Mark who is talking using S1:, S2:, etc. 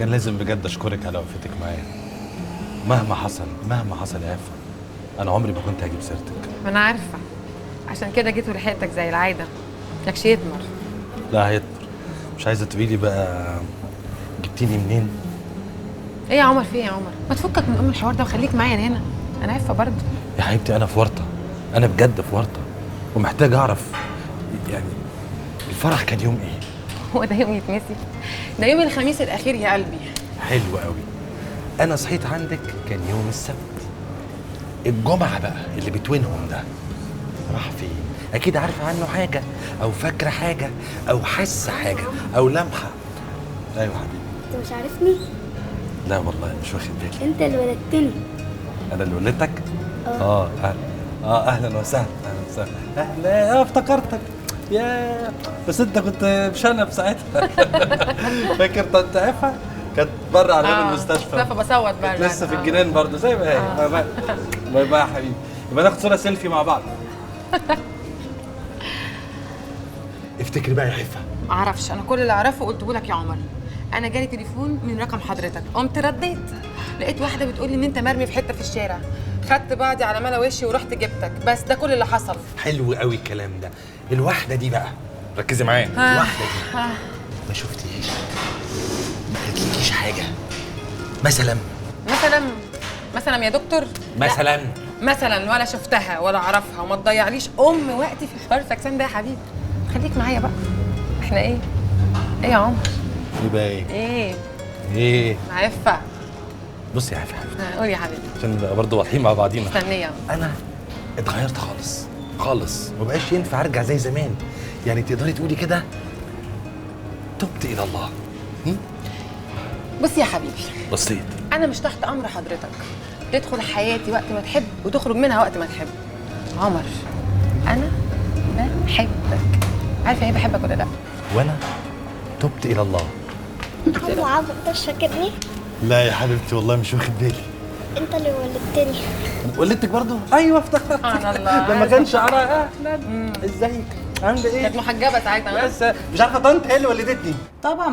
S1: كان لازم بجد اشكرك على وقفتك معايا. مهما حصل يا عفة، انا عمري ما كنت هجيب سيرتك.
S2: ما انا عارفه، عشان كده جيت ولحقتك زي العاده. يكش يدمر.
S1: لا هيطمر. مش عايزه تقولي لي بقى جبتيني منين؟
S2: ايه يا عمر، في ايه يا عمر؟ ما تفكك من الحوار ده وخليك معايا هنا. انا عارفه برضه.
S1: يا حبيبتي انا في ورطه، انا بجد في ورطه ومحتاج اعرف يعني الفرح كان يوم ايه؟
S2: هو ده يوم يتنسي؟ ده يوم الخميس الاخير يا قلبي.
S1: حلو قوي. انا صحيت عندك كان يوم السبت. الجمعه بقى اللي بتوينهم ده راح فين؟ اكيد عارفه عنه حاجه او فاكره حاجه او حاسه حاجه او لمحه. ايوه حبيبي.
S3: انت مش عارفني؟
S1: لا والله مش واخد بالي.
S3: انت اللي ولدتني.
S1: انا اللي ولدتك؟ اهلا وسهلا. اهلا افتكرتك. يا بس انت كنت مشنب ساعتها. فاكر طنط عفة؟ كانت بره على باب المستشفى.
S2: بصوت بقى
S1: لسه في الجنان برضه زي ما هي. باي باي يا حبيبي. يبقى ناخد صوره سيلفي مع بعض. افتكري بقى يا عفة.
S2: معرفش، انا كل اللي اعرفه قلته لك يا عمر. انا جالي تليفون من رقم حضرتك، قمت رديت، لقيت واحده بتقول لي ان انت مرمي في حته في الشارع. خدت بعضي على ملا وشي ورحت جبتك، بس ده كل اللي حصل.
S1: حلو قوي الكلام ده. الواحده دي بقى ركزي معايا. الواحده دي ما شفتيش، ما قالتلكيش حاجه
S2: مثلا يا دكتور؟ مثلا ولا شفتها ولا اعرفها، وما تضيعليش وقتي في حوار فاكسان ده يا حبيبي. خليك معايا بقى. احنا ايه يا عمر؟
S1: يبقى ايه؟
S2: عفة.
S1: بصي يا عفة حبيبتي،
S2: قول يا حبيبي
S1: عشان نبقى برضه واضحين مع بعضينا.
S2: مستنيه.
S1: انا اتغيرت خالص ما بقاش ينفع ارجع زي زمان. يعني تقدري تقولي كده تبت الى الله.
S2: بص يا حبيبي،
S1: بسيط.
S2: انا مش تحت امر حضرتك. تدخل حياتي وقت ما تحب وتخرج منها وقت ما تحب. عمر، انا بحبك. عارفه ايه بحبك ولا لا؟
S1: وانا تبت الى الله.
S3: عمو انت مش فاكرني؟
S1: لا يا حبيبتي والله مش واخد بالي.
S3: انت اللي ولدتني.
S1: ولدتك برضه؟ ايوه افتكرت.
S2: سبحان الله.
S1: لما كان شعرها اهلا ازيك عامله ايه؟
S2: كانت محجبه ساعتها.
S1: بس مش عارفه طنط هي اللي ولدتني.
S4: طبعا